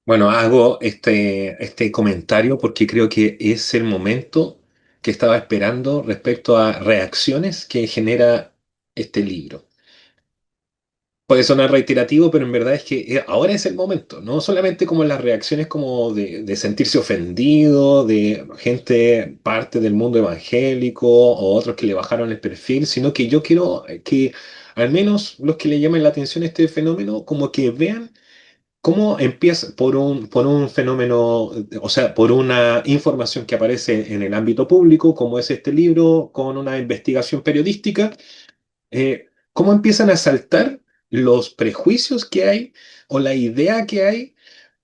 Bueno, hago este comentario porque creo que es el momento que estaba esperando respecto a reacciones que genera este libro. Puede sonar reiterativo, pero en verdad es que ahora es el momento, no solamente como las reacciones como de sentirse ofendido, de gente parte del mundo evangélico o otros que le bajaron el perfil, sino que yo quiero que al menos los que le llamen la atención a este fenómeno, como que vean cómo empieza por un fenómeno, o sea, por una información que aparece en el ámbito público, como es este libro, con una investigación periodística, cómo empiezan a saltar los prejuicios que hay o la idea que hay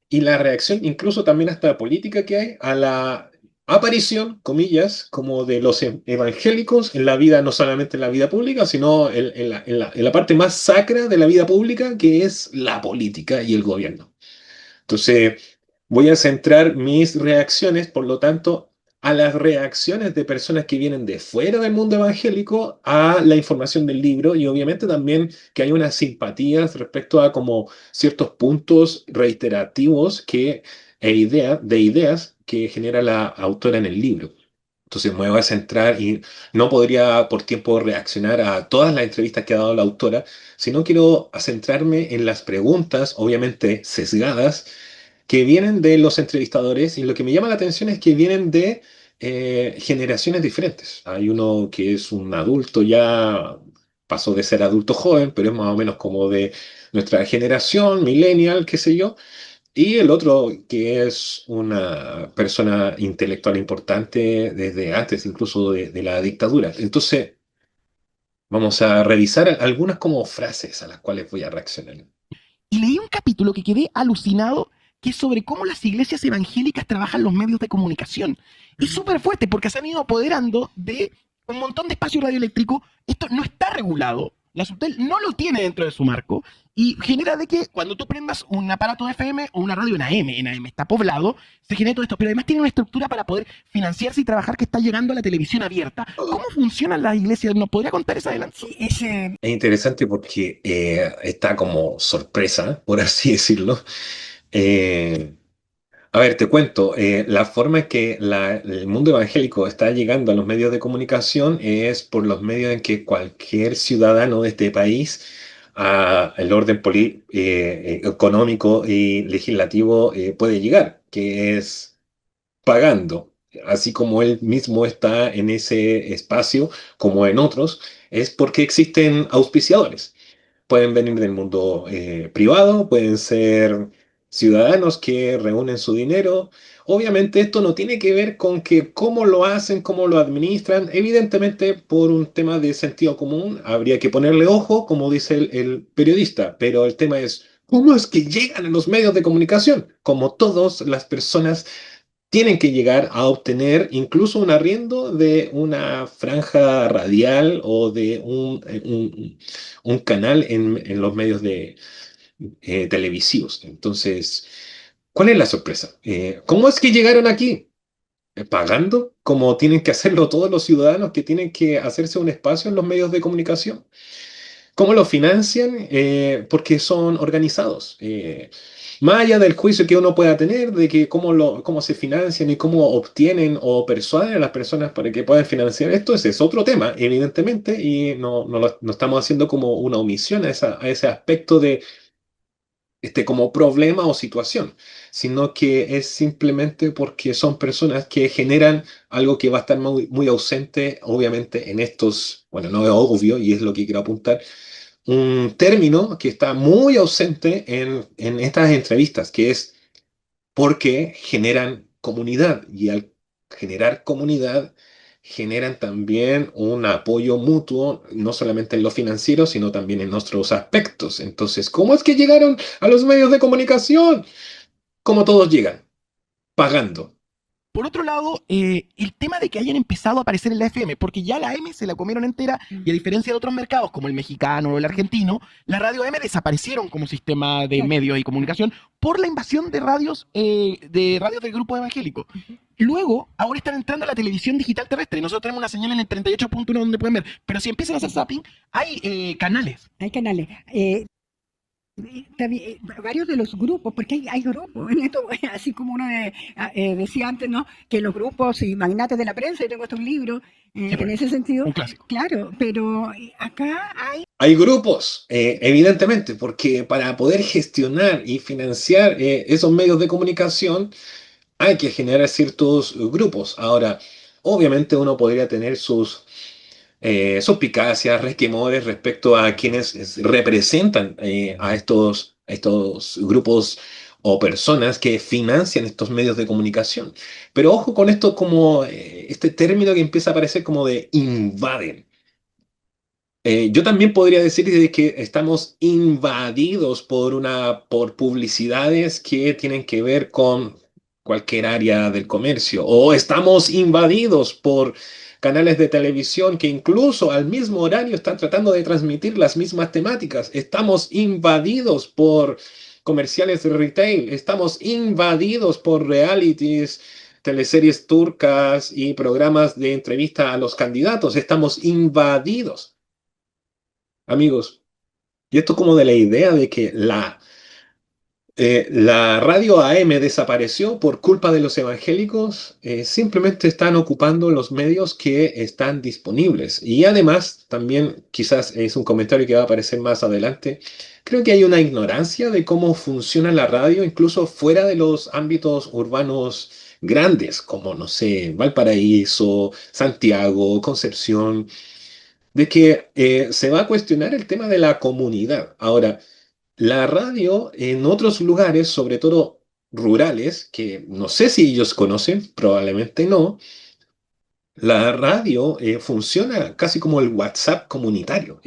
y la reacción, incluso también hasta política que hay a la aparición, comillas, como de los evangélicos en la vida, no solamente en la vida pública, sino en la parte más sacra de la vida pública, que es la política y el gobierno. Entonces, voy a centrar mis reacciones, por lo tanto, a las reacciones de personas que vienen de fuera del mundo evangélico a la información del libro y obviamente también que hay unas simpatías respecto a como ciertos puntos reiterativos de ideas que genera la autora en el libro. Entonces me voy a centrar y no podría por tiempo reaccionar a todas las entrevistas que ha dado la autora, sino quiero centrarme en las preguntas, obviamente sesgadas, que vienen de los entrevistadores y lo que me llama la atención es que vienen de generaciones diferentes. Hay uno que es un adulto ya, pasó de ser adulto joven, pero es más o menos como de nuestra generación, millennial, qué sé yo, y el otro que es una persona intelectual importante desde antes incluso de la dictadura. Entonces, vamos a revisar algunas como frases a las cuales voy a reaccionar. Y leí un capítulo que quedé alucinado, que es sobre cómo las iglesias evangélicas trabajan los medios de comunicación. Es súper fuerte porque se han ido apoderando de un montón de espacio radioeléctrico. Esto no está regulado. La Subtel no lo tiene dentro de su marco y genera de que cuando tú prendas un aparato de FM o una radio en AM está poblado, se genera todo esto, pero además tiene una estructura para poder financiarse y trabajar que está llegando a la televisión abierta. ¿Cómo funcionan las iglesias? ¿Nos podría contar esa adelante? Sí, ese, Es interesante porque está como sorpresa, por así decirlo. Eh, a ver, te cuento, la forma en que el mundo evangélico está llegando a los medios de comunicación es por los medios en que cualquier ciudadano de este país, el orden económico y legislativo puede llegar, que es pagando. Así como él mismo está en ese espacio, como en otros, es porque existen auspiciadores. Pueden venir del mundo privado, pueden ser ciudadanos que reúnen su dinero. Obviamente esto no tiene que ver con que cómo lo hacen, cómo lo administran. Evidentemente, por un tema de sentido común, habría que ponerle ojo, como dice el periodista, pero el tema es, ¿cómo es que llegan a los medios de comunicación? Como todas las personas tienen que llegar a obtener incluso un arriendo de una franja radial o de un canal en los medios televisivos. Entonces, ¿cuál es la sorpresa? ¿Cómo es que llegaron aquí? ¿Pagando? Como tienen que hacerlo todos los ciudadanos que tienen que hacerse un espacio en los medios de comunicación. ¿Cómo lo financian? Porque son organizados. Más allá del juicio que uno pueda tener de que cómo se financian y cómo obtienen o persuaden a las personas para que puedan financiar esto, ese es otro tema, evidentemente, y no estamos haciendo como una omisión a ese aspecto de como problema o situación, sino que es simplemente porque son personas que generan algo que va a estar muy, muy ausente, obviamente, en estos, bueno, no es obvio y es lo que quiero apuntar, un término que está muy ausente en estas entrevistas, que es porque generan comunidad y al generar comunidad generan también un apoyo mutuo, no solamente en lo financiero, sino también en otros aspectos. Entonces, ¿cómo es que llegaron a los medios de comunicación? Como todos llegan, pagando. Por otro lado, el tema de que hayan empezado a aparecer en la FM, porque ya la M se la comieron entera y a diferencia de otros mercados como el mexicano o el argentino, la radio M desaparecieron como sistema de claro. medios y comunicación por la invasión de radios del grupo evangélico. Luego, ahora están entrando a la televisión digital terrestre. Nosotros tenemos una señal en el 38.1 donde pueden ver. Pero si empiezan a hacer zapping, hay canales. Hay canales. Varios de los grupos, porque hay grupos en esto, así como uno decía antes, ¿no? Que los grupos y magnates de la prensa, yo tengo estos libros, Sí, en pues, ese sentido, un clásico. claro, pero acá hay. Hay grupos, evidentemente, porque para poder gestionar y financiar esos medios de comunicación hay que generar ciertos grupos. Ahora, obviamente uno podría tener sus suspicacias, resquemores respecto a quienes representan a estos grupos o personas que financian estos medios de comunicación. Pero ojo con esto como este término que empieza a aparecer como de invaden. Yo también podría decir de que estamos invadidos por publicidades que tienen que ver con cualquier área del comercio, o estamos invadidos por canales de televisión que incluso al mismo horario están tratando de transmitir las mismas temáticas. Estamos invadidos por comerciales de retail, estamos invadidos por realities, teleseries turcas y programas de entrevista a los candidatos. Estamos invadidos. Amigos, y esto como de la idea de que la radio AM desapareció por culpa de los evangélicos, simplemente están ocupando los medios que están disponibles. Y además, también quizás es un comentario que va a aparecer más adelante, creo que hay una ignorancia de cómo funciona la radio, incluso fuera de los ámbitos urbanos grandes, como, no sé, Valparaíso, Santiago, Concepción, de que se va a cuestionar el tema de la comunidad. Ahora, la radio en otros lugares, sobre todo rurales, que no sé si ellos conocen, probablemente no, la radio funciona casi como el WhatsApp comunitario.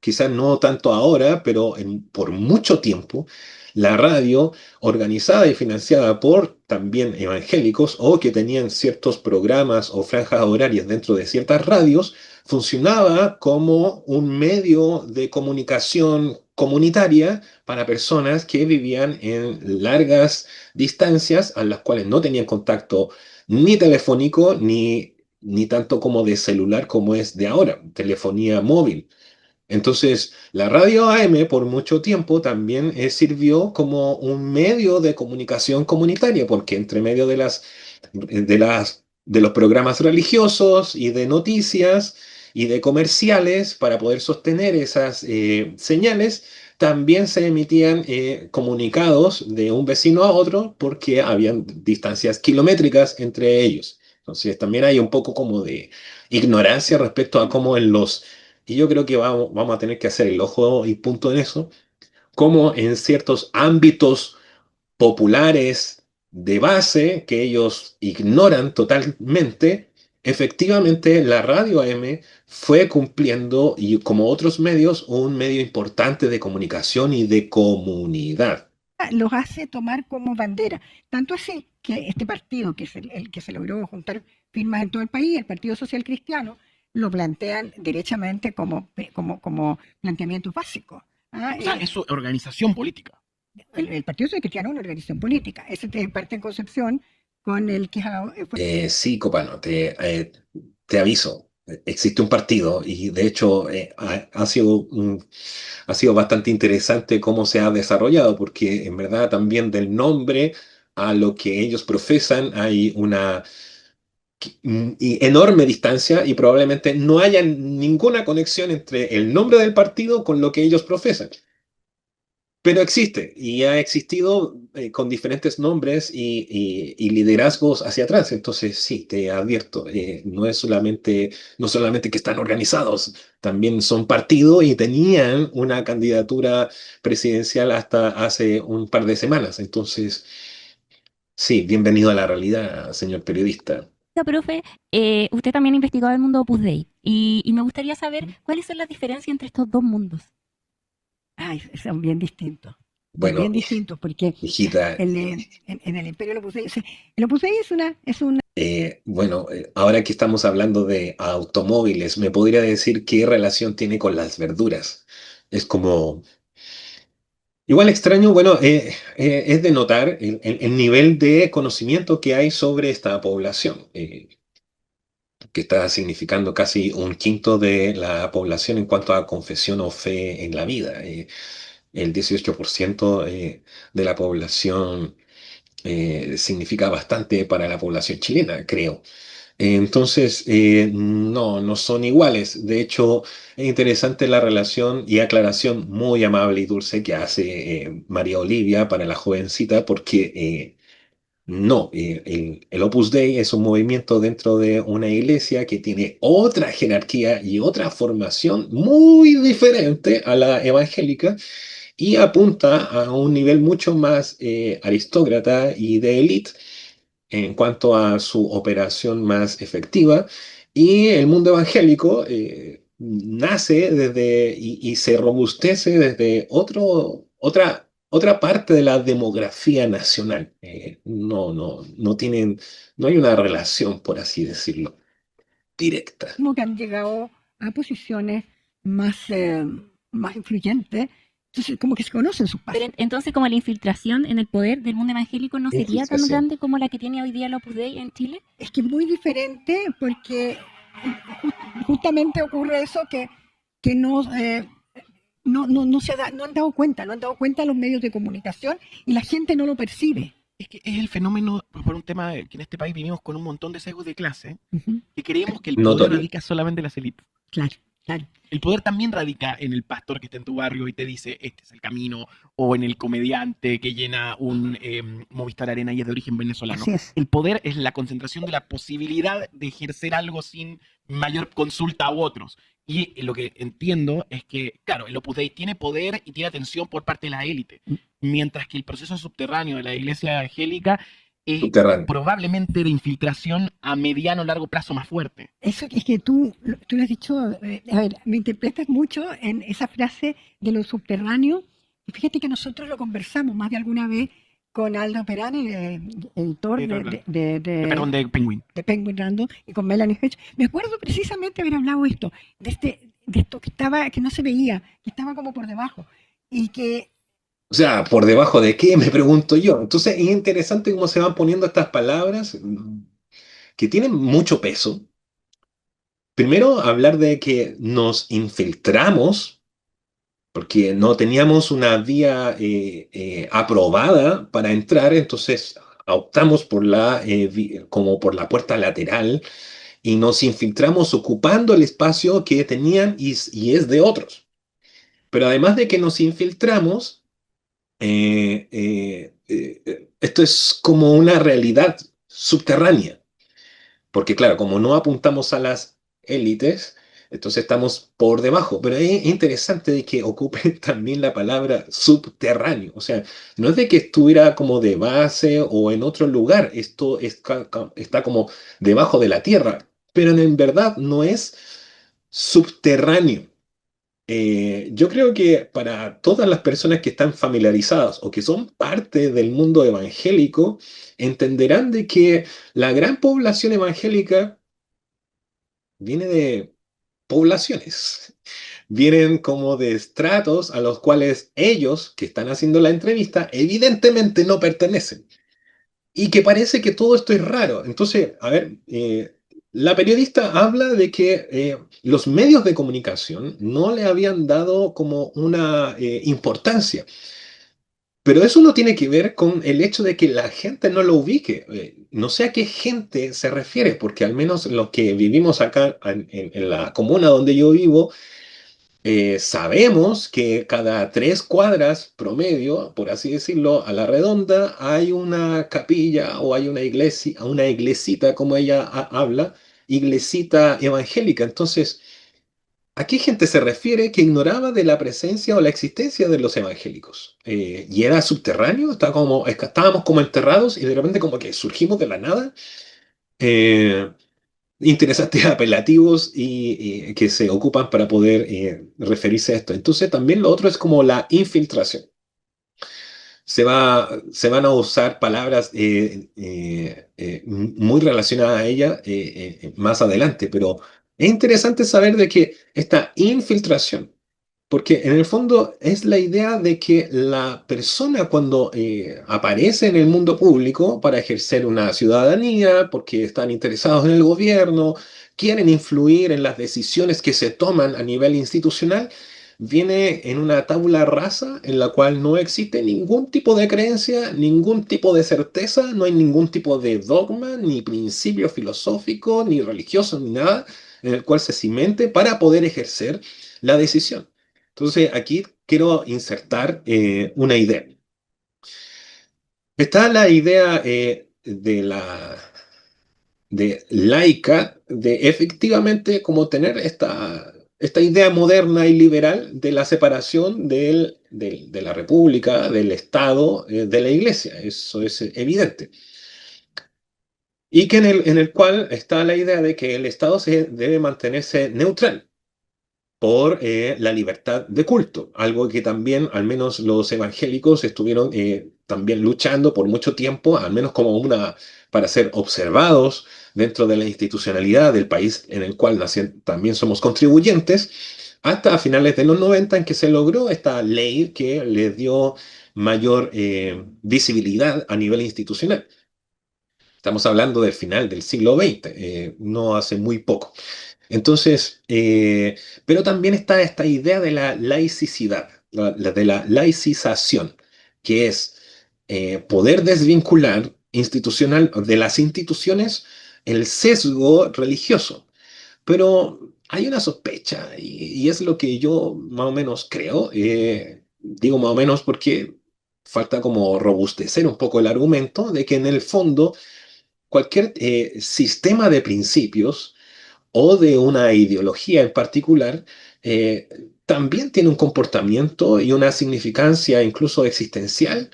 Quizás no tanto ahora, pero por mucho tiempo, la radio, organizada y financiada por también evangélicos o que tenían ciertos programas o franjas horarias dentro de ciertas radios, funcionaba como un medio de comunicación comunitaria para personas que vivían en largas distancias a las cuales no tenían contacto ni telefónico, ni tanto como de celular como es de ahora, telefonía móvil. Entonces, la radio AM por mucho tiempo también sirvió como un medio de comunicación comunitaria, porque entre medio de los programas religiosos y de noticias y de comerciales, para poder sostener esas señales, también se emitían comunicados de un vecino a otro porque habían distancias kilométricas entre ellos. Entonces, también hay un poco como de ignorancia respecto a cómo y yo creo que vamos a tener que hacer el ojo y punto en eso, como en ciertos ámbitos populares de base que ellos ignoran totalmente, efectivamente la radio AM fue cumpliendo, y como otros medios, un medio importante de comunicación y de comunidad. Los hace tomar como bandera. Tanto así que este partido, que es el que se logró juntar firmas en todo el país, el Partido Social Cristiano, lo plantean derechamente como planteamiento básico. ¿Ah? O sea, es su organización política. El Partido Social Cristiano es una organización política. Ese parte en Concepción con el que fue. Sí, Copano, te aviso. Existe un partido y de hecho ha sido bastante interesante cómo se ha desarrollado, porque en verdad también del nombre a lo que ellos profesan hay una enorme distancia y probablemente no haya ninguna conexión entre el nombre del partido con lo que ellos profesan. Pero existe y ha existido con diferentes nombres y liderazgos hacia atrás. Entonces, sí, te advierto, no solamente que están organizados, también son partido y tenían una candidatura presidencial hasta hace un par de semanas. Entonces, sí, bienvenido a la realidad, señor periodista. Profe, usted también ha investigado el mundo Opus Dei y me gustaría saber cuáles son las diferencias entre estos dos mundos. Ay, son Bueno, bien distintos, porque hijita, en el Imperio del Opus Dei, el Opus Dei es una. bueno, ahora que estamos hablando de automóviles, ¿me podría decir qué relación tiene con las verduras? Es como, igual extraño, bueno, es de notar el nivel de conocimiento que hay sobre esta población, que está significando casi un quinto de la población en cuanto a confesión o fe en la vida. el 18% de la población significa bastante para la población chilena, creo. Entonces, no, no son iguales. De hecho, es interesante la relación y aclaración muy amable y dulce que hace María Olivia para la jovencita, porque no, el Opus Dei es un movimiento dentro de una iglesia que tiene otra jerarquía y otra formación muy diferente a la evangélica y apunta a un nivel mucho más aristócrata y de élite en cuanto a su operación más efectiva. Y el mundo evangélico nace desde y se robustece desde otra parte de la demografía nacional. No tienen, no hay una relación, por así decirlo, directa. Como que han llegado a posiciones más, más influyentes, entonces como que se conocen sus Pero pasos. entonces, como la infiltración en el poder del mundo evangélico no sería tan Infiltración. grande como la que tiene hoy día el Opus Dei en Chile. Es que es muy diferente porque justamente ocurre eso que no, no se da, no han dado cuenta los medios de comunicación y la gente no lo percibe. Es que es el fenómeno, por un tema que en este país vivimos con un montón de sesgos de clase, que creemos que el poder Notorio. radica solamente en las élites. Claro, claro. El poder también radica en el pastor que está en tu barrio y te dice, este es el camino, o en el comediante que llena un Movistar Arena y es de origen venezolano. Así es. El poder es la concentración de la posibilidad de ejercer algo sin mayor consulta a otros. Y lo que entiendo es que, claro, el Opus Dei tiene poder y tiene atención por parte de la élite, mientras que el proceso subterráneo de la iglesia evangélica es Subterráneo. probablemente de infiltración a mediano o largo plazo más fuerte. Eso es que tú lo has dicho, a ver, me interpretas mucho en esa frase de lo subterráneo. Y fíjate que nosotros lo conversamos más de alguna vez con Aldo Perán, el editor Perdón, de Penguin. de Penguin Random, y con Melanie Hedge. Me acuerdo precisamente haber hablado esto, de esto que estaba, que no se veía, que estaba como por debajo. Y que O sea, ¿por debajo de qué? Me pregunto yo. Entonces, es interesante cómo se van poniendo estas palabras que tienen mucho peso. Primero, hablar de que nos infiltramos porque no teníamos una vía aprobada para entrar, entonces optamos por como por la puerta lateral y nos infiltramos ocupando el espacio que tenían y es de otros. Pero además de que nos infiltramos, esto es como una realidad subterránea. Porque claro, como no apuntamos a las élites, entonces estamos por debajo. Pero es interesante de que ocupen también la palabra subterráneo. O sea, no es de que estuviera como de base o en otro lugar. Esto está como debajo de la tierra. Pero en verdad no es subterráneo. Yo creo que para todas las personas que están familiarizadas o que son parte del mundo evangélico, entenderán de que la gran población evangélica viene de poblaciones, vienen como de estratos a los cuales ellos que están haciendo la entrevista evidentemente no pertenecen y que parece que todo esto es raro. Entonces, a ver, la periodista habla de que los medios de comunicación no le habían dado como una importancia. Pero eso no tiene que ver con el hecho de que la gente no lo ubique. No sé a qué gente se refiere, porque al menos los que vivimos acá en la comuna donde yo vivo, sabemos que cada 3 cuadras promedio, por así decirlo, a la redonda, hay una capilla o hay una iglesita, como ella habla, iglesita evangélica. Entonces, ¿a qué gente se refiere que ignoraba de la presencia o la existencia de los evangélicos? ¿Y era subterráneo? Estábamos como enterrados y de repente como que surgimos de la nada. Eh, Interesantes apelativos y que se ocupan para poder referirse a esto. Entonces también lo otro es como la infiltración. Se van a usar palabras muy relacionadas a ella más adelante, pero es interesante saber de que esta infiltración, porque en el fondo es la idea de que la persona cuando aparece en el mundo público para ejercer una ciudadanía, porque están interesados en el gobierno, quieren influir en las decisiones que se toman a nivel institucional, viene en una tabula rasa en la cual no existe ningún tipo de creencia, ningún tipo de certeza, no hay ningún tipo de dogma, ni principio filosófico, ni religioso, ni nada, en el cual se cimente para poder ejercer la decisión. Entonces, aquí quiero insertar una idea. Está la idea de laica, de efectivamente como tener esta idea moderna y liberal de la separación de la república, del Estado, de la iglesia. Eso es evidente. Y que en el cual está la idea de que el Estado debe mantenerse neutral por la libertad de culto, algo que también, al menos los evangélicos, estuvieron también luchando por mucho tiempo, al menos como para ser observados dentro de la institucionalidad del país en el cual también somos contribuyentes, hasta a finales de los 90 en que se logró esta ley que le dio mayor visibilidad a nivel institucional. Estamos hablando del final del siglo XX, no hace muy poco. Entonces, pero también está esta idea de la laicidad, de la laicización, que es poder desvincular de las instituciones el sesgo religioso. Pero hay una sospecha, y es lo que yo más o menos creo, digo más o menos porque falta como robustecer un poco el argumento de que en el fondo cualquier sistema de principios o de una ideología en particular, también tiene un comportamiento y una significancia incluso existencial,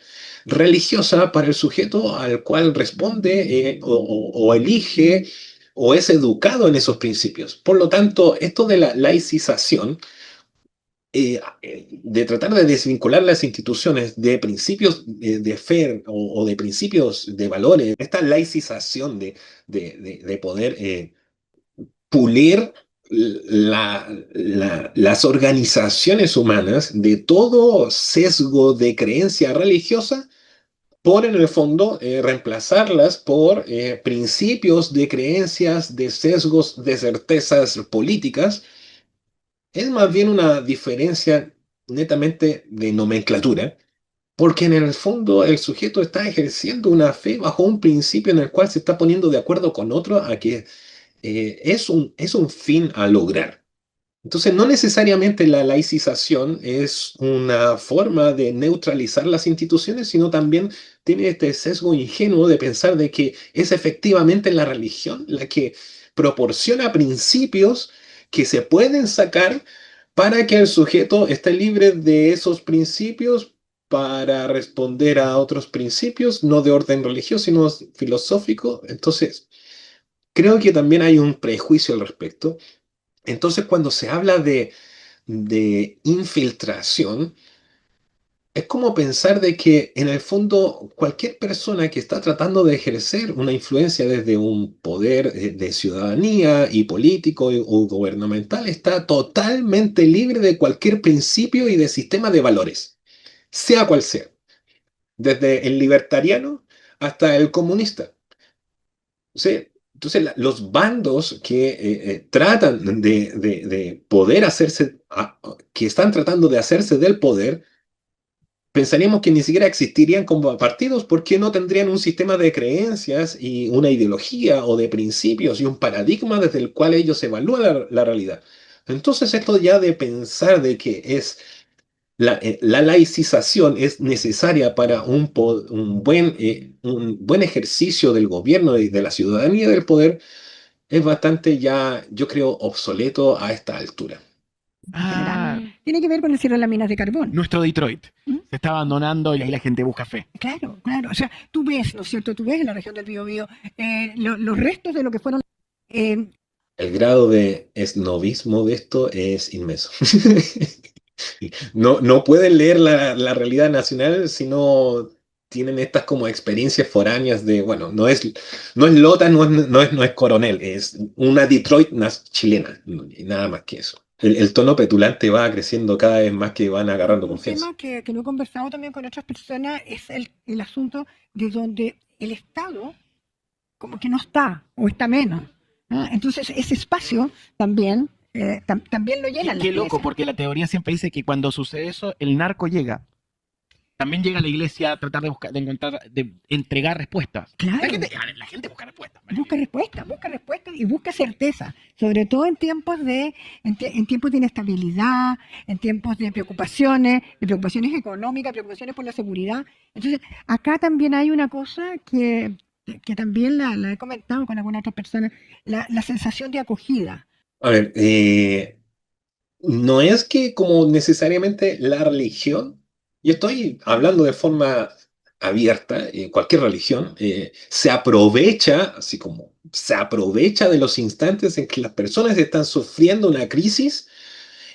religiosa para el sujeto al cual responde o elige o es educado en esos principios. Por lo tanto, esto de la laicización, de tratar de desvincular las instituciones de principios de fe o de principios de valores, esta laicización de poder pulir las organizaciones humanas de todo sesgo de creencia religiosa por en el fondo reemplazarlas por principios de creencias, de sesgos, de certezas políticas. Es más bien una diferencia netamente de nomenclatura, porque en el fondo el sujeto está ejerciendo una fe bajo un principio en el cual se está poniendo de acuerdo con otro a que es un fin a lograr. Entonces, no necesariamente la laicización es una forma de neutralizar las instituciones, sino también tiene este sesgo ingenuo de pensar de que es efectivamente la religión la que proporciona principios que se pueden sacar para que el sujeto esté libre de esos principios para responder a otros principios, no de orden religioso, sino filosófico. Entonces, creo que también hay un prejuicio al respecto. Entonces, cuando se habla de infiltración, es como pensar de que en el fondo cualquier persona que está tratando de ejercer una influencia desde un poder de ciudadanía y político o gubernamental está totalmente libre de cualquier principio y de sistema de valores, sea cual sea, desde el libertariano hasta el comunista. Sí, entonces los bandos que tratan de poder hacerse, que están tratando de hacerse del poder, pensaríamos que ni siquiera existirían como partidos porque no tendrían un sistema de creencias y una ideología o de principios y un paradigma desde el cual ellos evalúan la realidad. Entonces esto ya de pensar de que la laicización es necesaria para un buen ejercicio del gobierno y de la ciudadanía del poder, es bastante ya, yo creo, obsoleto a esta altura. Ah, Tiene que ver con el cierre de las minas de carbón. nuestro Detroit. ¿Mm? Se está abandonando y ahí la gente busca fe. Claro, claro. O sea, tú ves, ¿no es cierto? Tú ves en la región del Biobío los restos de lo que fueron eh, El grado de esnovismo de esto es inmenso. No pueden leer la realidad nacional si no tienen estas como experiencias foráneas de, bueno, no es Lota, no es Coronel, es una Detroit chilena, y nada más que eso. El tono petulante va creciendo cada vez más que van agarrando un confianza. tema que lo he conversado también con otras personas, es el asunto de donde el Estado como que no está o está menos. ¿Ah? Entonces ese espacio también también lo llenan las Qué loco, iglesias. porque la teoría siempre dice que cuando sucede eso, el narco llega. También llega a la iglesia a tratar de buscar, de encontrar, de entregar respuestas. Claro. La gente busca respuestas. Busca respuestas y busca certeza, sobre todo en tiempos de inestabilidad, en tiempos de preocupaciones económicas, preocupaciones por la seguridad. Entonces, acá también hay una cosa que también la he comentado con algunas otras personas, la sensación de acogida. A ver, no es que como necesariamente la religión, y estoy hablando de forma abierta, cualquier religión, se aprovecha, así como se aprovecha de los instantes en que las personas están sufriendo una crisis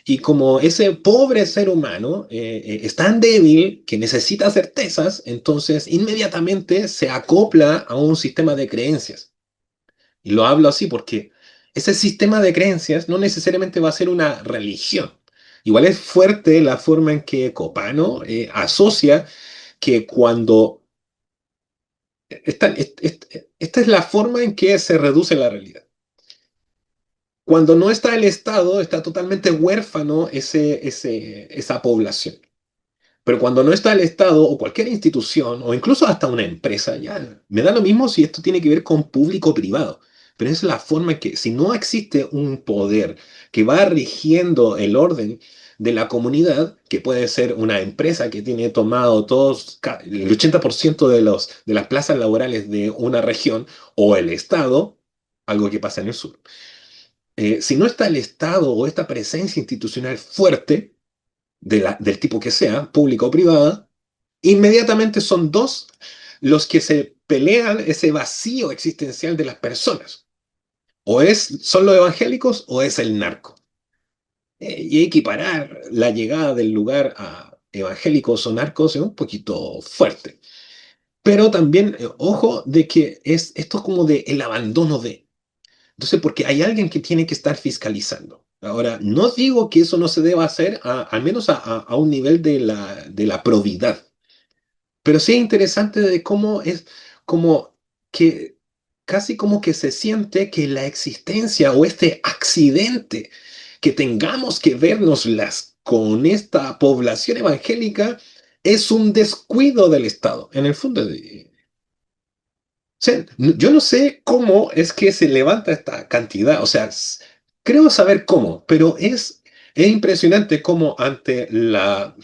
y como ese pobre ser humano es tan débil que necesita certezas, entonces inmediatamente se acopla a un sistema de creencias. Y lo hablo así porque ese sistema de creencias no necesariamente va a ser una religión. Igual es fuerte la forma en que Copano asocia que cuando... esta es la forma en que se reduce la realidad. Cuando no está el Estado, está totalmente huérfano esa población. Pero cuando no está el Estado o cualquier institución o incluso hasta una empresa, ya me da lo mismo si esto tiene que ver con público o privado. Pero es la forma en que si no existe un poder que va rigiendo el orden de la comunidad, que puede ser una empresa que tiene tomado el 80% de las plazas laborales de una región, o el Estado, algo que pasa en el sur. Si no está el Estado o esta presencia institucional fuerte, del tipo que sea, pública o privada, inmediatamente son dos los que se pelean ese vacío existencial de las personas. Son los evangélicos o es el narco. Y equiparar la llegada del lugar a evangélicos o narcos es un poquito fuerte. Pero también, ojo, de que esto es como de el abandono de. Entonces, porque hay alguien que tiene que estar fiscalizando. Ahora, no digo que eso no se deba hacer, al menos a un nivel de la probidad, pero sí es interesante de cómo es, como que casi como que se siente que la existencia o este accidente que tengamos que vernoslas con esta población evangélica es un descuido del Estado. En el fondo, sea, yo no sé cómo es que se levanta esta cantidad, o sea, creo saber cómo, pero es impresionante cómo ante la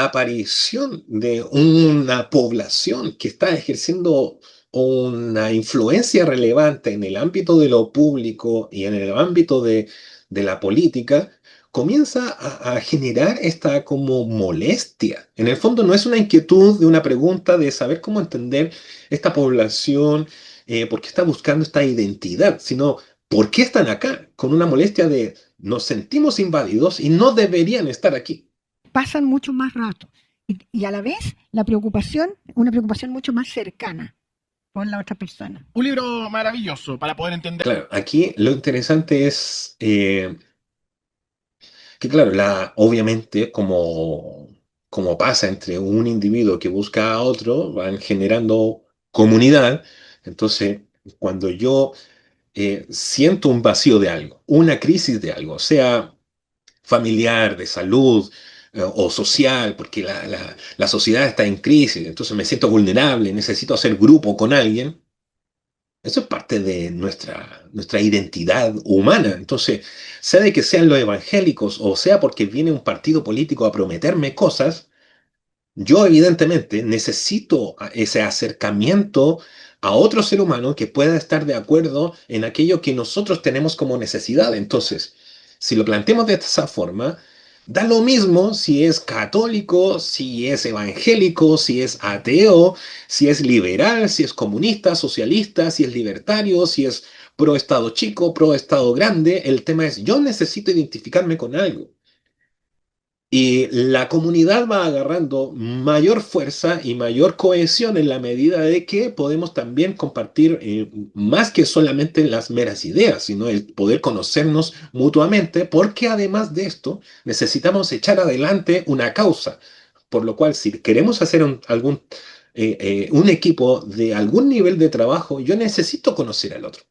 aparición de una población que está ejerciendo una influencia relevante en el ámbito de lo público y en el ámbito de la política, comienza a generar esta como molestia. En el fondo no es una inquietud de una pregunta de saber cómo entender esta población, por qué está buscando esta identidad, sino por qué están acá, con una molestia de nos sentimos invadidos y no deberían estar aquí. Pasan mucho más rato y a la vez una preocupación mucho más cercana con la otra persona. Un libro maravilloso para poder entender. Claro, aquí lo interesante es que, claro, obviamente, como pasa entre un individuo que busca a otro, van generando comunidad. Entonces, cuando yo siento un vacío de algo, una crisis de algo, sea familiar, de salud o social, porque la sociedad está en crisis, entonces me siento vulnerable, necesito hacer grupo con alguien. Eso es parte de nuestra identidad humana. Entonces, sea de que sean los evangélicos o sea porque viene un partido político a prometerme cosas, yo evidentemente necesito ese acercamiento a otro ser humano que pueda estar de acuerdo en aquello que nosotros tenemos como necesidad. Entonces, si lo planteamos de esa forma, da lo mismo si es católico, si es evangélico, si es ateo, si es liberal, si es comunista, socialista, si es libertario, si es pro Estado chico, pro Estado grande. El tema es, yo necesito identificarme con algo. Y la comunidad va agarrando mayor fuerza y mayor cohesión en la medida de que podemos también compartir más que solamente las meras ideas, sino el poder conocernos mutuamente, porque además de esto necesitamos echar adelante una causa. Por lo cual, si queremos hacer un equipo de algún nivel de trabajo, yo necesito conocer al otro.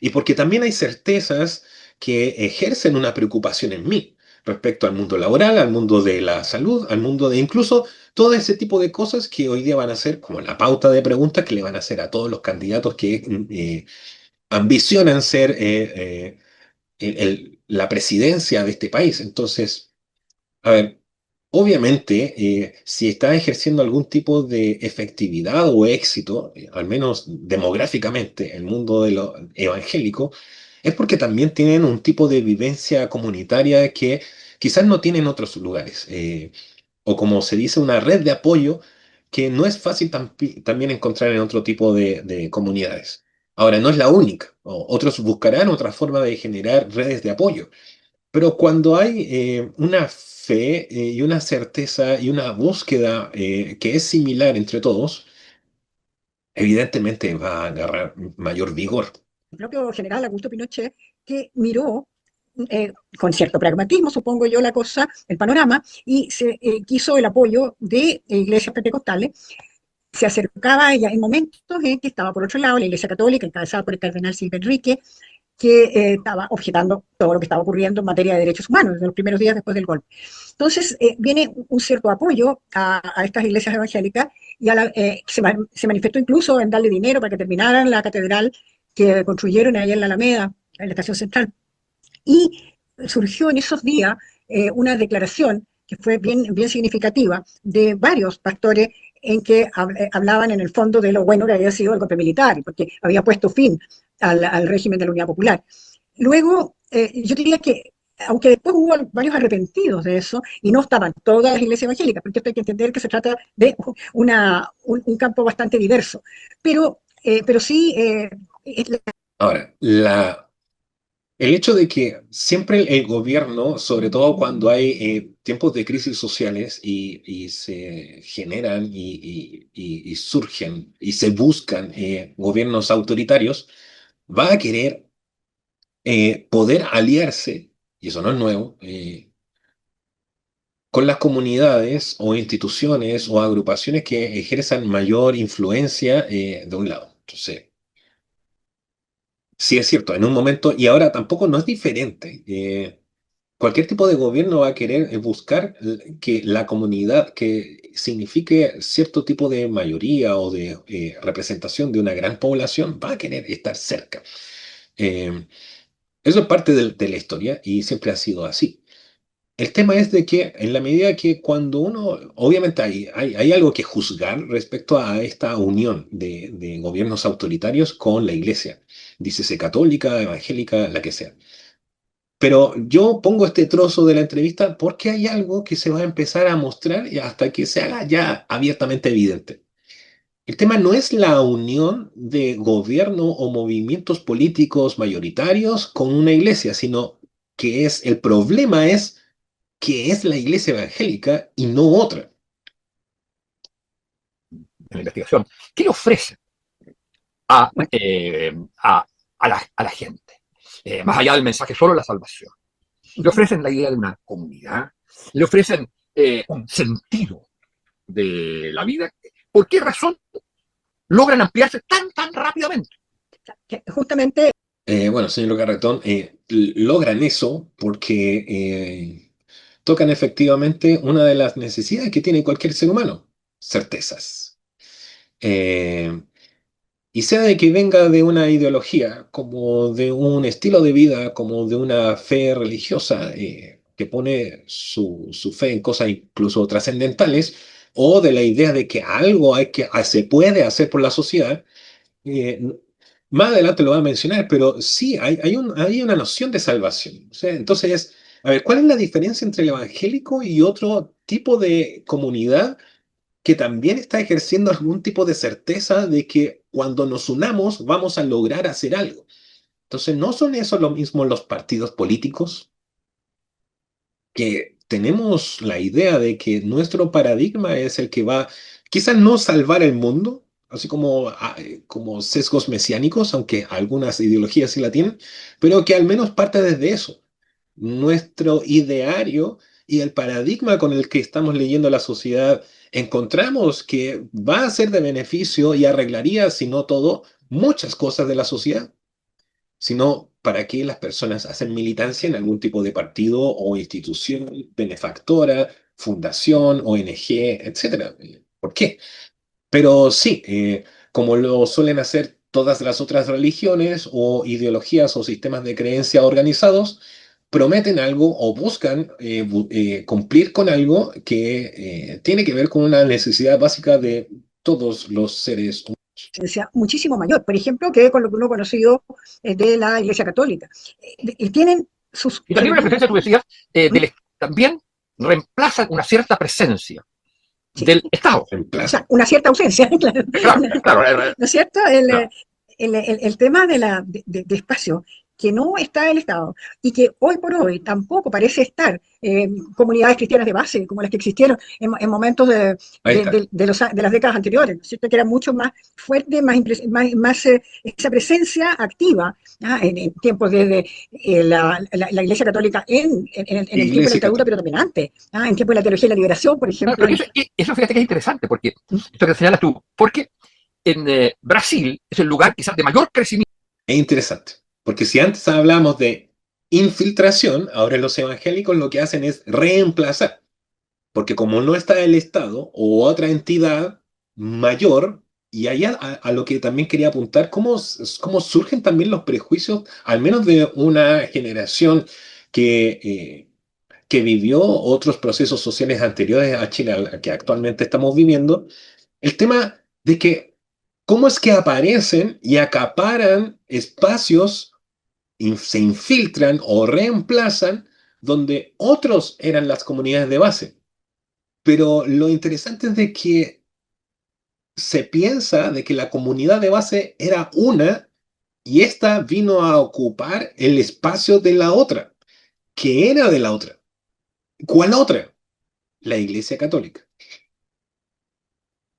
y porque también hay certezas que ejercen una preocupación en mí respecto al mundo laboral, al mundo de la salud, al mundo de incluso todo ese tipo de cosas que hoy día van a ser como la pauta de preguntas que le van a hacer a todos los candidatos que ambicionan ser la presidencia de este país. Entonces, a ver, obviamente, si está ejerciendo algún tipo de efectividad o éxito, al menos demográficamente, el mundo de lo evangélico, es porque también tienen un tipo de vivencia comunitaria que quizás no tienen otros lugares, o como se dice, una red de apoyo que no es fácil también encontrar en otro tipo de comunidades. Ahora, no es la única, otros buscarán otra forma de generar redes de apoyo. Pero cuando hay una fe y una certeza y una búsqueda que es similar entre todos, evidentemente va a agarrar mayor vigor. El propio general Augusto Pinochet, que miró con cierto pragmatismo, supongo yo, la cosa, el panorama, y se quiso el apoyo de iglesias pentecostales. Se acercaba a ella en momentos en que estaba por otro lado la Iglesia Católica, encabezada por el cardenal Silva Enrique, que estaba objetando todo lo que estaba ocurriendo en materia de derechos humanos en los primeros días después del golpe. Entonces, viene un cierto apoyo a estas iglesias evangélicas y se manifestó incluso en darle dinero para que terminaran la catedral que construyeron ahí en la Alameda, en la estación central. Y surgió en esos días una declaración que fue bien significativa de varios pastores en que hablaban en el fondo de lo bueno que había sido el golpe militar, porque había puesto fin al régimen de la Unidad Popular. Luego, yo diría que, aunque después hubo varios arrepentidos de eso, y no estaban todas las iglesias evangélicas, porque esto hay que entender que se trata de un campo bastante diverso, pero sí, Ahora, el hecho de que siempre el gobierno, sobre todo cuando hay tiempos de crisis sociales y se generan y surgen y se buscan gobiernos autoritarios, va a querer poder aliarse, y eso no es nuevo, con las comunidades o instituciones o agrupaciones que ejerzan mayor influencia de un lado. Entonces, sí es cierto, en un momento, y ahora tampoco no es diferente. Cualquier tipo de gobierno va a querer buscar que la comunidad que signifique cierto tipo de mayoría o de representación de una gran población va a querer estar cerca. Eh, Eso es parte de la historia y siempre ha sido así. El tema es de que en la medida que cuando uno, obviamente hay algo que juzgar respecto a esta unión de gobiernos autoritarios con la iglesia, dícese católica, evangélica, la que sea. Pero yo pongo este trozo de la entrevista porque hay algo que se va a empezar a mostrar y hasta que se haga ya abiertamente evidente. El tema no es la unión de gobierno o movimientos políticos mayoritarios con una iglesia, sino que el problema es que es la iglesia evangélica y no otra. En la investigación, ¿qué le ofrece a, bueno, a la gente? Más allá del mensaje solo la salvación. Le ofrecen la idea de una comunidad, le ofrecen un sentido de la vida. ¿Por qué razón logran ampliarse tan rápidamente? justamente Bueno, señor Carretón, logran eso porque tocan efectivamente una de las necesidades que tiene cualquier ser humano, certezas. Eh, y sea de que venga de una ideología, como de un estilo de vida, como de una fe religiosa, que pone su fe en cosas incluso trascendentales, o de la idea de que algo se puede hacer por la sociedad, eh, más adelante lo voy a mencionar, pero sí, hay una noción de salvación. O sea, entonces, a ver, ¿cuál es la diferencia entre el evangélico y otro tipo de comunidad que también está ejerciendo algún tipo de certeza de que cuando nos unamos vamos a lograr hacer algo? Entonces, ¿no son eso lo mismo los partidos políticos? Que tenemos la idea de que nuestro paradigma es el que va, quizás no salvar el mundo, así como, como sesgos mesiánicos, aunque algunas ideologías sí la tienen, pero que al menos parte desde eso. Nuestro ideario y el paradigma con el que estamos leyendo la sociedad, encontramos que va a ser de beneficio y arreglaría, si no todo, muchas cosas de la sociedad. sino para qué las personas hacen militancia en algún tipo de partido o institución benefactora, fundación, ONG, etcétera. ¿Por qué? Pero sí, como lo suelen hacer todas las otras religiones o ideologías o sistemas de creencia organizados, prometen algo o buscan cumplir con algo que tiene que ver con una necesidad básica de todos los seres humanos. Sea muchísimo mayor, por ejemplo, que con lo que uno ha conocido de la Iglesia Católica. Tienen sus Y también una elementos. presencia, tú decías, también reemplazan una cierta presencia Sí, del Estado. En o sea, plaza. una cierta ausencia, claro. Claro. ¿No es cierto? Claro. El tema de espacio que no está el Estado y que hoy por hoy tampoco parece estar comunidades cristianas de base como las que existieron en momentos Ahí está. de las décadas anteriores, ¿no es cierto? Que era mucho más fuerte, más esa presencia activa, ¿ah? En tiempos desde la Iglesia Católica en el tiempo de la Iglesia dictadura, pero Católica. también antes, ¿ah? En tiempo de la teología de la liberación, por Claro, ejemplo. pero eso fíjate que es interesante, porque esto que señalas tú, porque en Brasil es el lugar quizás de mayor crecimiento. Es interesante, porque si antes hablamos de infiltración, ahora los evangélicos lo que hacen es reemplazar, porque como no está el Estado o otra entidad mayor, y allá a lo que también quería apuntar, cómo surgen también los prejuicios, al menos de una generación que vivió otros procesos sociales anteriores a Chile, al que actualmente estamos viviendo, el tema de que cómo es que aparecen y acaparan espacios, se infiltran o reemplazan donde otros eran las comunidades de base. Pero lo interesante es de que se piensa de que la comunidad de base era una y esta vino a ocupar el espacio de la otra, que era de la otra. ¿Cuál otra? La Iglesia Católica.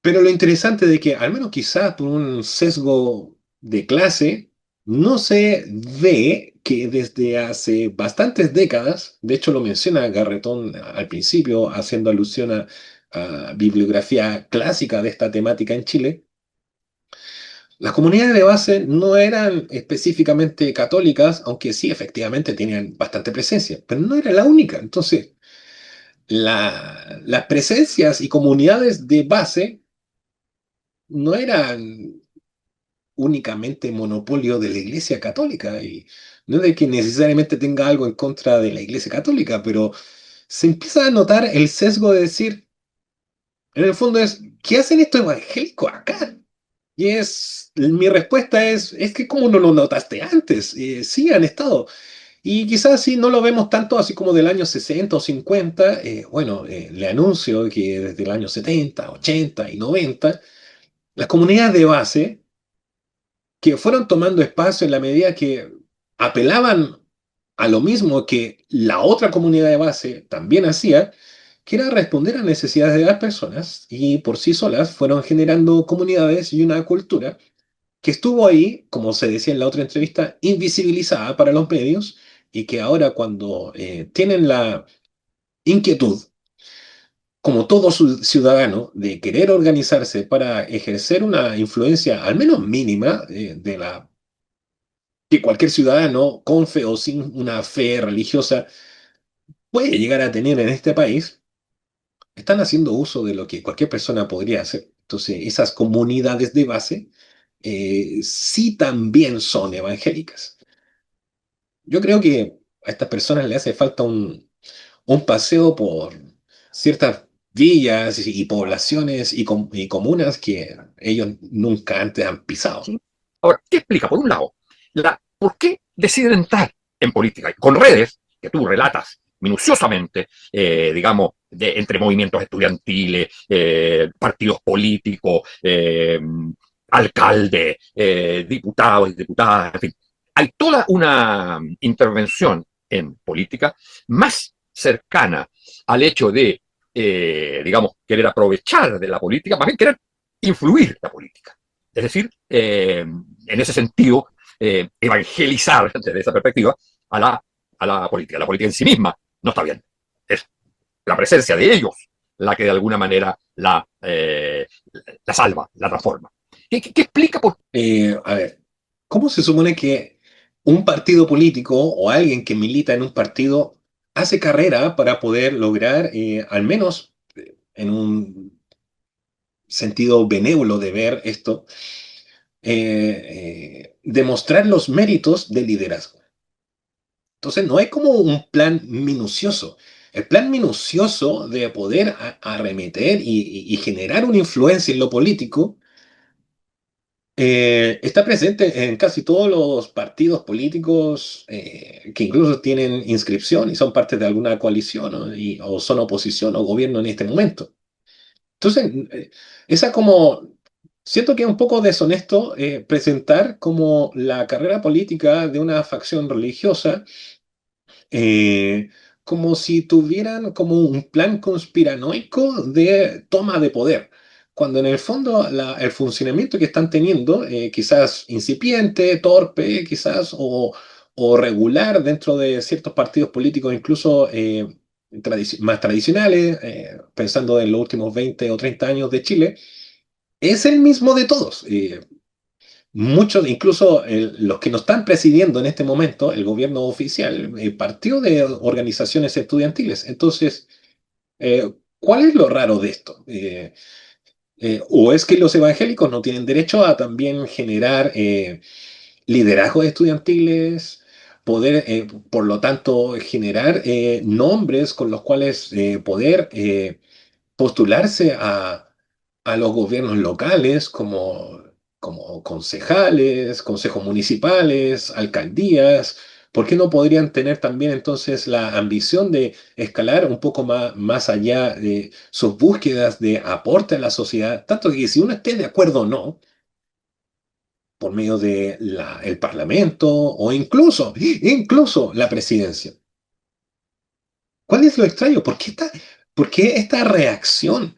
Pero lo interesante de que, al menos quizás por un sesgo de clase, no se ve que desde hace bastantes décadas, de hecho lo menciona Garretón al principio, haciendo alusión a bibliografía clásica de esta temática en Chile, las comunidades de base no eran específicamente católicas, aunque sí efectivamente tenían bastante presencia, pero no era la única. Entonces, las presencias y comunidades de base no eran únicamente monopolio de la Iglesia Católica. Y no es de que necesariamente tenga algo en contra de la Iglesia Católica, pero se empieza a notar el sesgo de decir, en el fondo es, ¿qué hacen estos evangélicos acá? Y mi respuesta es que ¿cómo no lo notaste antes? Sí, han estado. Y quizás si no lo vemos tanto así como del año 60 o 50, bueno, le anuncio que desde el año 70, 80 y 90, las comunidades de base que fueron tomando espacio en la medida que apelaban a lo mismo que la otra comunidad de base también hacía, que era responder a necesidades de las personas y por sí solas fueron generando comunidades y una cultura que estuvo ahí, como se decía en la otra entrevista, invisibilizada para los medios y que ahora cuando tienen la inquietud, como todo ciudadano, de querer organizarse para ejercer una influencia al menos mínima de la que cualquier ciudadano, con fe o sin una fe religiosa, puede llegar a tener en este país, están haciendo uso de lo que cualquier persona podría hacer. Entonces, esas comunidades de base sí también son evangélicas. Yo creo que a estas personas le hace falta un paseo por ciertas villas y poblaciones y comunas que ellos nunca antes han pisado. ¿Sí? Ahora, ¿qué explica? Por un lado, por qué deciden entrar en política con redes que tú relatas minuciosamente, digamos, entre movimientos estudiantiles, partidos políticos, alcaldes, diputados y diputadas, en fin. Hay toda una intervención en política más cercana al hecho de, digamos, querer aprovechar de la política, más bien querer influir la política. Es decir, en ese sentido, evangelizar desde esa perspectiva a la política. La política en sí misma no está bien. Es la presencia de ellos la que de alguna manera la salva, la transforma. ¿Qué explica por A ver, ¿cómo se supone que un partido político o alguien que milita en un partido hace carrera para poder lograr, al menos en un sentido benévolo de ver esto, demostrar los méritos del liderazgo. Entonces no es como un plan minucioso. El plan minucioso de poder arremeter y generar una influencia en lo político está presente en casi todos los partidos políticos que incluso tienen inscripción y son parte de alguna coalición, ¿no? O son oposición o gobierno en este momento. Entonces, esa como, siento que es un poco deshonesto presentar como la carrera política de una facción religiosa eh, como si tuvieran como un plan conspiranoico de toma de poder, cuando en el fondo el funcionamiento que están teniendo, quizás incipiente, torpe, quizás, o regular dentro de ciertos partidos políticos, incluso más tradicionales, pensando en los últimos 20 o 30 años de Chile, es el mismo de todos. Muchos, incluso los que nos están presidiendo en este momento, el gobierno oficial, partió de organizaciones estudiantiles. Entonces, ¿cuál es lo raro de esto? ¿O es que los evangélicos no tienen derecho a también generar liderazgos estudiantiles, poder, por lo tanto, generar nombres con los cuales poder postularse a los gobiernos locales como concejales, consejos municipales, alcaldías? ¿Por qué no podrían tener también entonces la ambición de escalar un poco más allá de sus búsquedas de aporte a la sociedad? Tanto que si uno esté de acuerdo o no, por medio de el Parlamento o incluso la presidencia. ¿Cuál es lo extraño? ¿Por qué esta reacción?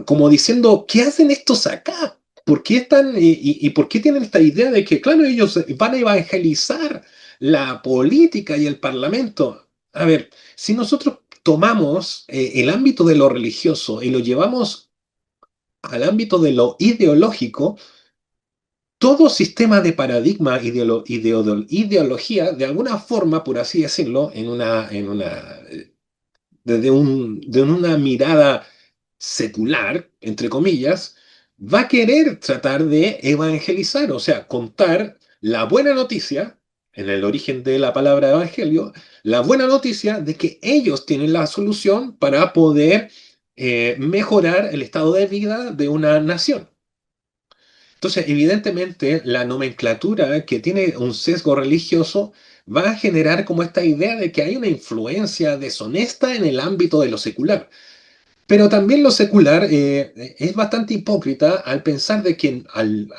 Como diciendo, ¿qué hacen estos acá? ¿Por qué están y por qué tienen esta idea de que, claro, ellos van a evangelizar la política y el parlamento? A ver, si nosotros tomamos el ámbito de lo religioso y lo llevamos al ámbito de lo ideológico, todo sistema de paradigma, ideología, de alguna forma, por así decirlo, desde una mirada secular, entre comillas, va a querer tratar de evangelizar, o sea, contar la buena noticia, en el origen de la palabra evangelio, la buena noticia de que ellos tienen la solución para poder mejorar el estado de vida de una nación. Entonces, evidentemente, la nomenclatura que tiene un sesgo religioso va a generar como esta idea de que hay una influencia deshonesta en el ámbito de lo secular. Pero también lo secular es bastante hipócrita al pensar de que al-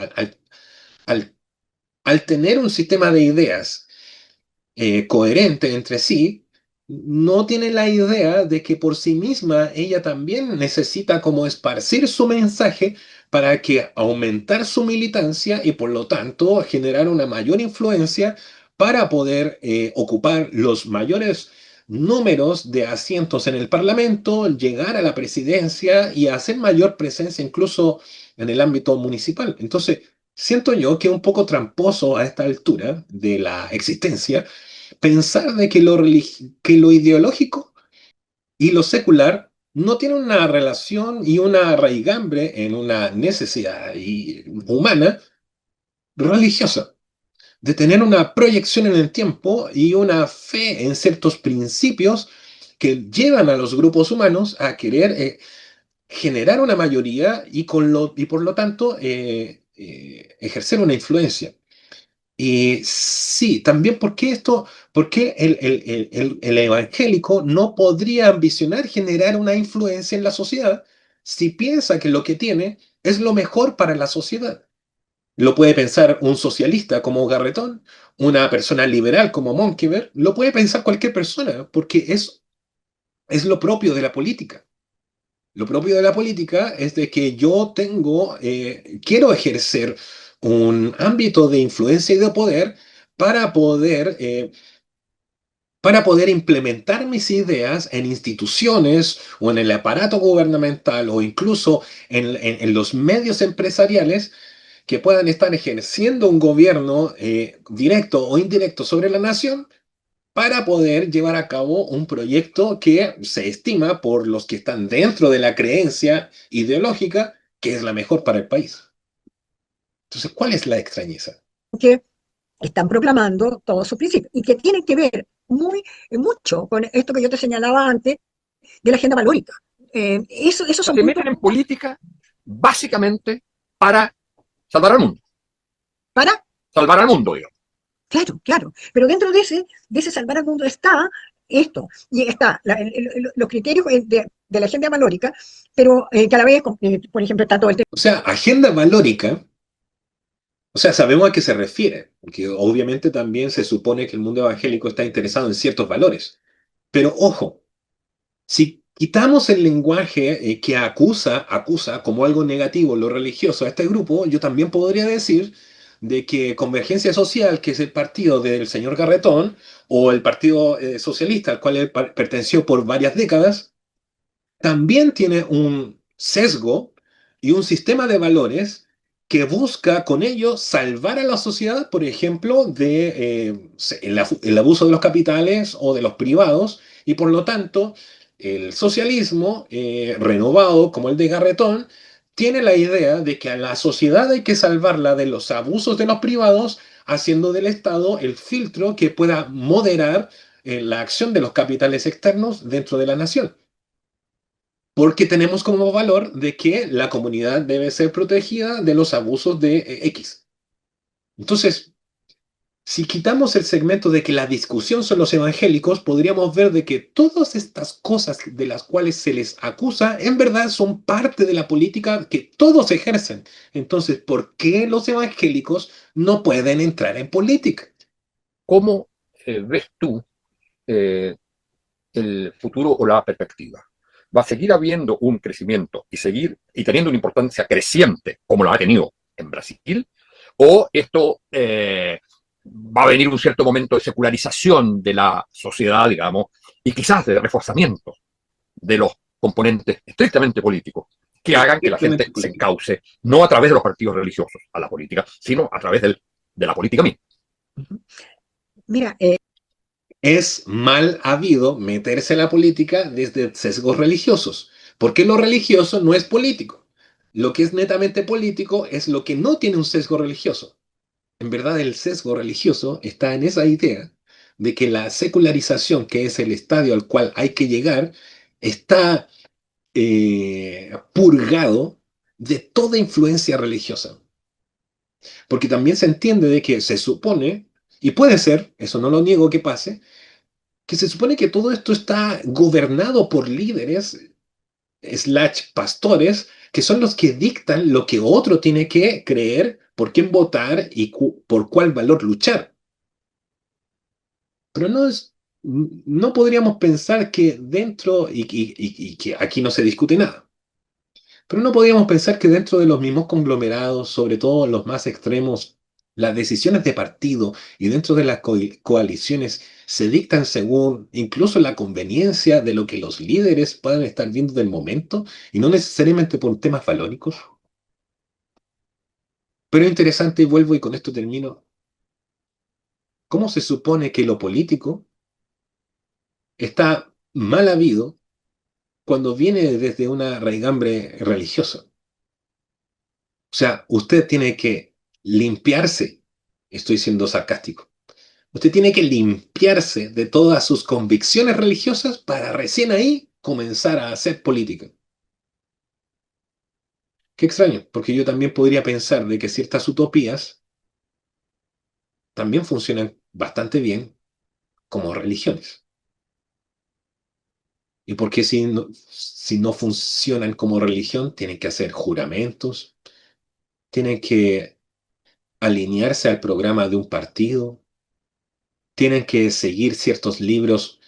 al tener un sistema de ideas coherente entre sí, no tiene la idea de que por sí misma ella también necesita como esparcir su mensaje para que aumentar su militancia y por lo tanto generar una mayor influencia para poder ocupar los mayores números de asientos en el Parlamento, llegar a la presidencia y hacer mayor presencia incluso en el ámbito municipal. Entonces, siento yo que es un poco tramposo a esta altura de la existencia pensar de que que lo ideológico y lo secular no tienen una relación y una raigambre en una necesidad humana religiosa, de tener una proyección en el tiempo y una fe en ciertos principios que llevan a los grupos humanos a querer generar una mayoría y por lo tanto ejercer una influencia. Y sí, también por qué el evangélico no podría ambicionar generar una influencia en la sociedad si piensa que lo que tiene es lo mejor para la sociedad? Lo puede pensar un socialista como Garretón, una persona liberal como Monkever, lo puede pensar cualquier persona, porque es lo propio de la política. Lo propio de la política es de que yo quiero ejercer un ámbito de influencia y de poder para poder, eh, para poder implementar mis ideas en instituciones o en el aparato gubernamental o incluso en los medios empresariales que puedan estar ejerciendo un gobierno directo o indirecto sobre la nación para poder llevar a cabo un proyecto que se estima por los que están dentro de la creencia ideológica que es la mejor para el país. Entonces, ¿cuál es la extrañeza? que están proclamando todos sus principios y que tienen que ver mucho con esto que yo te señalaba antes de la agenda valórica. Esos son Se puntos meten en política básicamente para salvar al mundo. para, Salvar al mundo, digamos. claro, claro, pero dentro de ese salvar al mundo está esto, y está los criterios de la agenda valórica, pero que a la vez, por ejemplo, está todo el tema. O sea, agenda valórica, o sea, sabemos a qué se refiere, porque obviamente también se supone que el mundo evangélico está interesado en ciertos valores. Pero ojo, si quitamos el lenguaje que acusa como algo negativo lo religioso a este grupo, yo también podría decir de que Convergencia Social, que es el partido del señor Garretón, o el Partido Socialista, al cual él perteneció por varias décadas, también tiene un sesgo y un sistema de valores que busca con ello salvar a la sociedad, por ejemplo, de el abuso de los capitales o de los privados, y por lo tanto, el socialismo, renovado como el de Garretón, tiene la idea de que a la sociedad hay que salvarla de los abusos de los privados, haciendo del Estado el filtro que pueda moderar la acción de los capitales externos dentro de la nación, porque tenemos como valor de que la comunidad debe ser protegida de los abusos de X. Entonces, si quitamos el segmento de que la discusión son los evangélicos, podríamos ver de que todas estas cosas de las cuales se les acusa, en verdad son parte de la política que todos ejercen. Entonces, ¿por qué los evangélicos no pueden entrar en política? ¿Cómo ves tú eh, el futuro o la perspectiva? ¿Va a seguir habiendo un crecimiento y teniendo una importancia creciente como lo ha tenido en Brasil? ¿O esto va a venir un cierto momento de secularización de la sociedad, digamos, y quizás de reforzamiento de los componentes estrictamente políticos que hagan que la gente se encauce, no a través de los partidos religiosos a la política, sino a través de la política misma? Mira, Es mal habido meterse en la política desde sesgos religiosos, porque lo religioso no es político. Lo que es netamente político es lo que no tiene un sesgo religioso. En verdad, el sesgo religioso está en esa idea de que la secularización, que es el estadio al cual hay que llegar, está purgado de toda influencia religiosa. Porque también se entiende de que se supone, y puede ser, eso no lo niego que pase, que se supone que todo esto está gobernado por líderes, slash pastores, que son los que dictan lo que otro tiene que creer, por quién votar y por cuál valor luchar. Pero no podríamos pensar que dentro, y que aquí no se discute nada, pero no podríamos pensar que dentro de los mismos conglomerados, sobre todo los más extremos, las decisiones de partido y dentro de las coaliciones se dictan según incluso la conveniencia de lo que los líderes puedan estar viendo del momento y no necesariamente por temas valóricos. Pero es interesante, y vuelvo y con esto termino, ¿cómo se supone que lo político está mal habido cuando viene desde una raigambre religiosa? O sea, usted tiene que limpiarse, estoy siendo sarcástico, usted tiene que limpiarse de todas sus convicciones religiosas para recién ahí comenzar a hacer política. Qué extraño, porque yo también podría pensar de que ciertas utopías también funcionan bastante bien como religiones. ¿Y por qué si no funcionan como religión, tienen que hacer juramentos, tienen que alinearse al programa de un partido, tienen que seguir ciertos libros,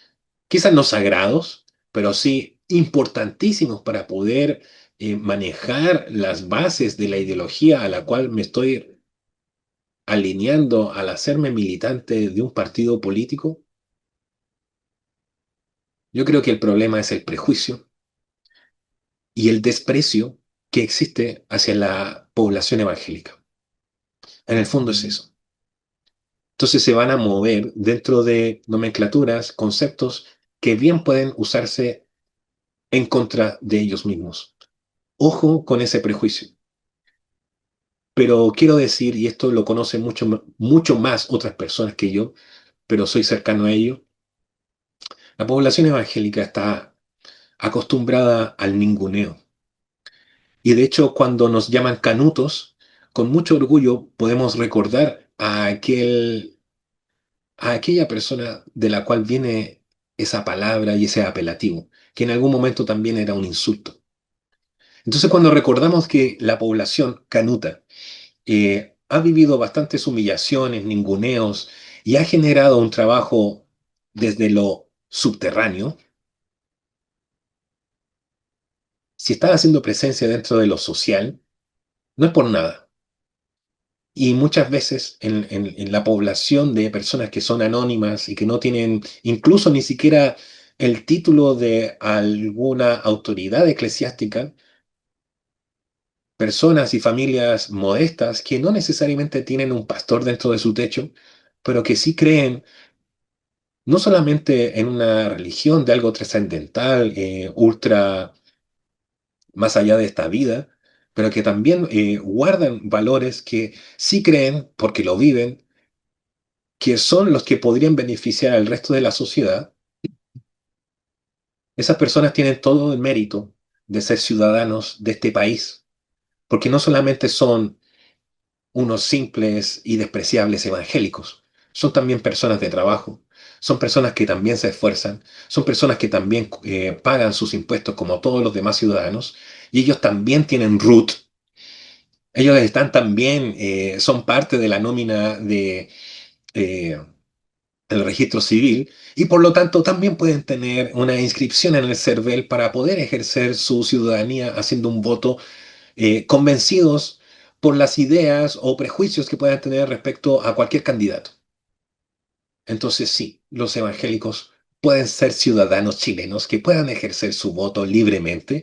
quizás no sagrados, pero sí importantísimos para poder manejar las bases de la ideología a la cual me estoy alineando al hacerme militante de un partido político? Yo creo que el problema es el prejuicio y el desprecio que existe hacia la población evangélica. En el fondo es eso. Entonces se van a mover dentro de nomenclaturas, conceptos que bien pueden usarse en contra de ellos mismos. Ojo con ese prejuicio. Pero quiero decir, y esto lo conocen mucho más otras personas que yo, pero soy cercano a ello, la población evangélica está acostumbrada al ninguneo. Y de hecho, cuando nos llaman canutos, con mucho orgullo podemos recordar a aquella persona de la cual viene esa palabra y ese apelativo, que en algún momento también era un insulto. Entonces, cuando recordamos que la población canuta ha vivido bastantes humillaciones, ninguneos, y ha generado un trabajo desde lo subterráneo, si está haciendo presencia dentro de lo social, no es por nada. Y muchas veces en la población de personas que son anónimas y que no tienen incluso ni siquiera el título de alguna autoridad eclesiástica, personas y familias modestas que no necesariamente tienen un pastor dentro de su techo, pero que sí creen no solamente en una religión de algo trascendental, ultra más allá de esta vida, pero que también guardan valores que sí creen, porque lo viven, que son los que podrían beneficiar al resto de la sociedad. Esas personas tienen todo el mérito de ser ciudadanos de este país, porque no solamente son unos simples y despreciables evangélicos, son también personas de trabajo, son personas que también se esfuerzan, son personas que también pagan sus impuestos como todos los demás ciudadanos, y ellos también tienen RUT, ellos están también, son parte de la nómina eh, del registro civil, y por lo tanto también pueden tener una inscripción en el CERVEL para poder ejercer su ciudadanía haciendo un voto, convencidos por las ideas o prejuicios que puedan tener respecto a cualquier candidato. Entonces sí, los evangélicos pueden ser ciudadanos chilenos que puedan ejercer su voto libremente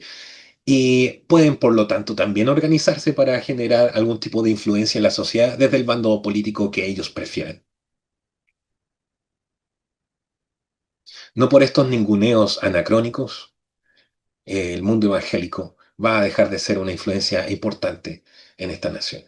y pueden, por lo tanto, también organizarse para generar algún tipo de influencia en la sociedad desde el bando político que ellos prefieran. No por estos ninguneos anacrónicos, el mundo evangélico va a dejar de ser una influencia importante en esta nación.